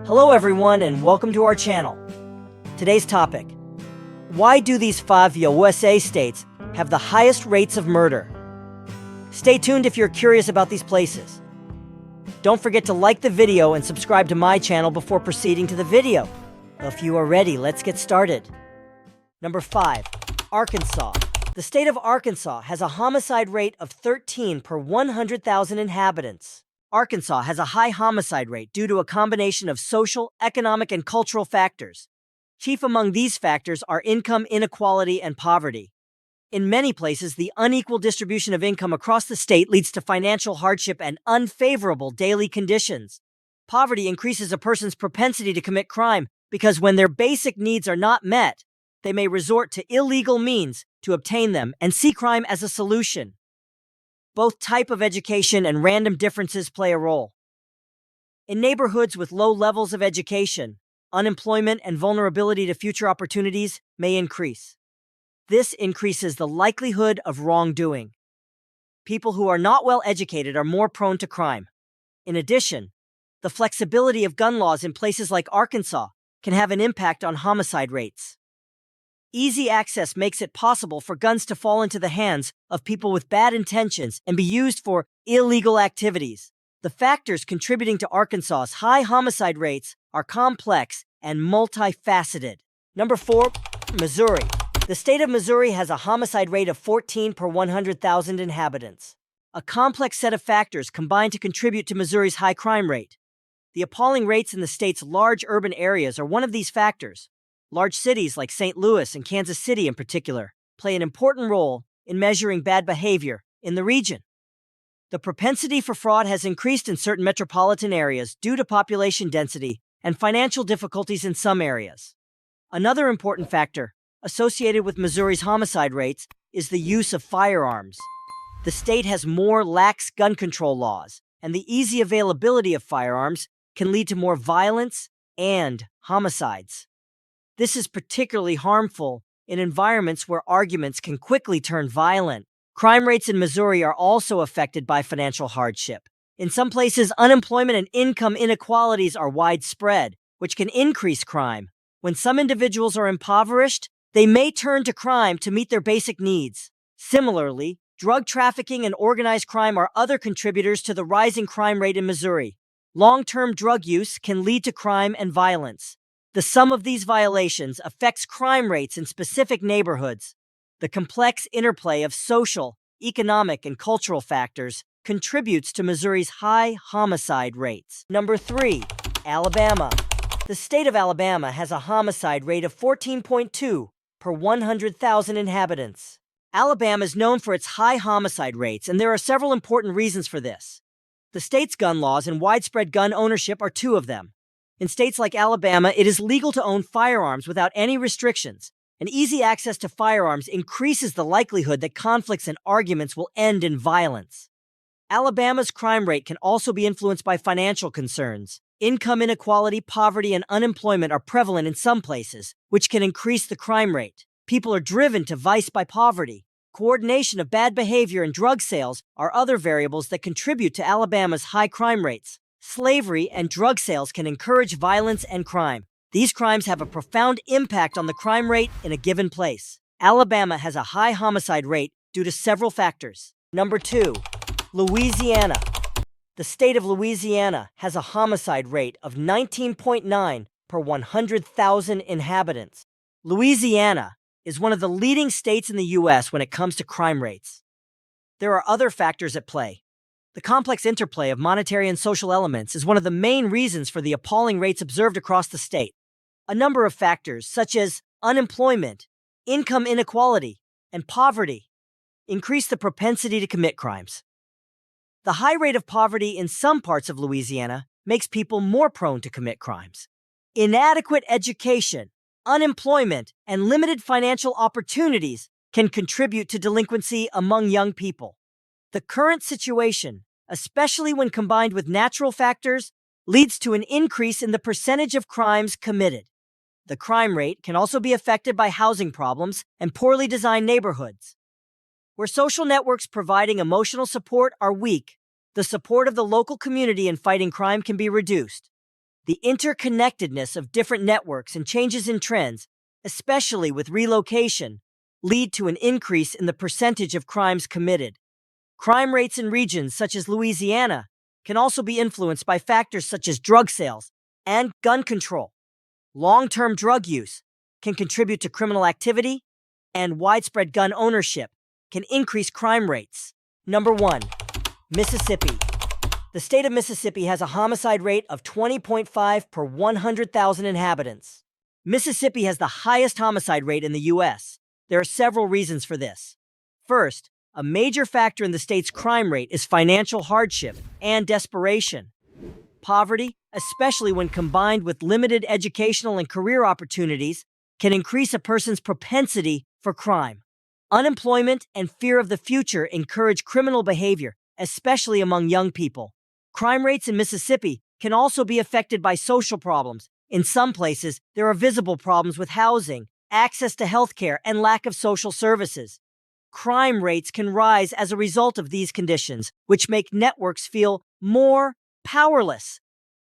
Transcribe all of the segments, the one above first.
Hello everyone and welcome to our channel. Today's topic: why do these 5 USA states have the highest rates of murder? Stay tuned if you're curious about these places. Don't forget to like the video and subscribe to my channel before proceeding to the video. If you are ready, let's get started. Number 5. Arkansas. The state of Arkansas has a homicide rate of 13 per 100,000 inhabitants. Arkansas has a high homicide rate due to a combination of social, economic, and cultural factors. Chief among these factors are income inequality and poverty. In many places, the unequal distribution of income across the state leads to financial hardship and unfavorable daily conditions. Poverty increases a person's propensity to commit crime because when their basic needs are not met, they may resort to illegal means to obtain them and see crime as a solution. Both type of education and random differences play a role. In neighborhoods with low levels of education, unemployment and vulnerability to future opportunities may increase. This increases the likelihood of wrongdoing. People who are not well educated are more prone to crime. In addition, the flexibility of gun laws in places like Arkansas can have an impact on homicide rates. Easy access makes it possible for guns to fall into the hands of people with bad intentions and be used for illegal activities. The factors contributing to Arkansas's high homicide rates are complex and multifaceted. Number 4, Missouri. The state of Missouri has a homicide rate of 14 per 100,000 inhabitants. A complex set of factors combine to contribute to Missouri's high crime rate. The appalling rates in the state's large urban areas are one of these factors. Large cities like St. Louis and Kansas City in particular play an important role in measuring bad behavior in the region. The propensity for fraud has increased in certain metropolitan areas due to population density and financial difficulties in some areas. Another important factor associated with Missouri's homicide rates is the use of firearms. The state has more lax gun control laws, and the easy availability of firearms can lead to more violence and homicides. This is particularly harmful in environments where arguments can quickly turn violent. Crime rates in Missouri are also affected by financial hardship. In some places, unemployment and income inequalities are widespread, which can increase crime. When some individuals are impoverished, they may turn to crime to meet their basic needs. Similarly, drug trafficking and organized crime are other contributors to the rising crime rate in Missouri. Long-term drug use can lead to crime and violence. The sum of these violations affects crime rates in specific neighborhoods. The complex interplay of social, economic, and cultural factors contributes to Missouri's high homicide rates. Number 3, Alabama. The state of Alabama has a homicide rate of 14.2 per 100,000 inhabitants. Alabama is known for its high homicide rates, and there are several important reasons for this. The state's gun laws and widespread gun ownership are two of them. In states like Alabama, it is legal to own firearms without any restrictions, and easy access to firearms increases the likelihood that conflicts and arguments will end in violence. Alabama's crime rate can also be influenced by financial concerns. Income inequality, poverty, and unemployment are prevalent in some places, which can increase the crime rate. People are driven to vice by poverty. Coordination of bad behavior and drug sales are other variables that contribute to Alabama's high crime rates. Slavery and drug sales can encourage violence and crime. These crimes have a profound impact on the crime rate in a given place. Alabama has a high homicide rate due to several factors. Number 2, Louisiana. The state of Louisiana has a homicide rate of 19.9 per 100,000 inhabitants. Louisiana is one of the leading states in the U.S. when it comes to crime rates. There are other factors at play. The complex interplay of monetary and social elements is one of the main reasons for the appalling rates observed across the state. A number of factors, such as unemployment, income inequality, and poverty, increase the propensity to commit crimes. The high rate of poverty in some parts of Louisiana makes people more prone to commit crimes. Inadequate education, unemployment, and limited financial opportunities can contribute to delinquency among young people. The current situation, especially when combined with natural factors, leads to an increase in the percentage of crimes committed. The crime rate can also be affected by housing problems and poorly designed neighborhoods. Where social networks providing emotional support are weak, the support of the local community in fighting crime can be reduced. The interconnectedness of different networks and changes in trends, especially with relocation, lead to an increase in the percentage of crimes committed. Crime rates in regions such as Louisiana can also be influenced by factors such as drug sales and gun control. Long-term drug use can contribute to criminal activity, and widespread gun ownership can increase crime rates. Number 1. Mississippi. The state of Mississippi has a homicide rate of 20.5 per 100,000 inhabitants. Mississippi has the highest homicide rate in the U.S. There are several reasons for this. First, a major factor in the state's crime rate is financial hardship and desperation. Poverty, especially when combined with limited educational and career opportunities, can increase a person's propensity for crime. Unemployment and fear of the future encourage criminal behavior, especially among young people. Crime rates in Mississippi can also be affected by social problems. In some places, there are visible problems with housing, access to healthcare, and lack of social services. Crime rates can rise as a result of these conditions, which make networks feel more powerless.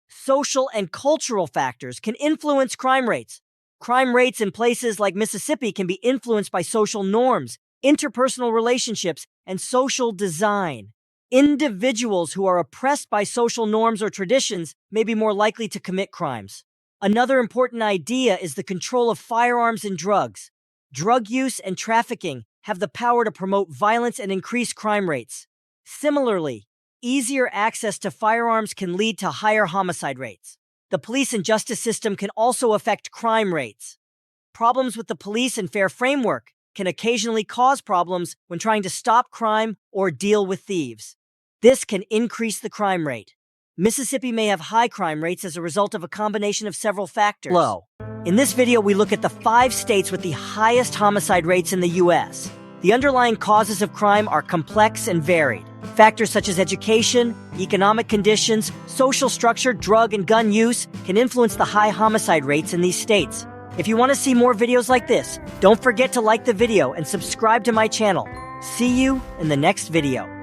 Social and cultural factors can influence crime rates. Crime rates in places like Mississippi can be influenced by social norms, interpersonal relationships, and social design. Individuals who are oppressed by social norms or traditions may be more likely to commit crimes. Another important idea is the control of firearms and drugs. Drug use and trafficking have the power to promote violence and increase crime rates. Similarly, easier access to firearms can lead to higher homicide rates. The police and justice system can also affect crime rates. Problems with the police and fair framework can occasionally cause problems when trying to stop crime or deal with thieves. This can increase the crime rate. Mississippi may have high crime rates as a result of a combination of several factors. Hello. In this video, we look at the 5 states with the highest homicide rates in the U.S. The underlying causes of crime are complex and varied. Factors such as education, economic conditions, social structure, drug and gun use can influence the high homicide rates in these states. If you want to see more videos like this, don't forget to like the video and subscribe to my channel. See you in the next video.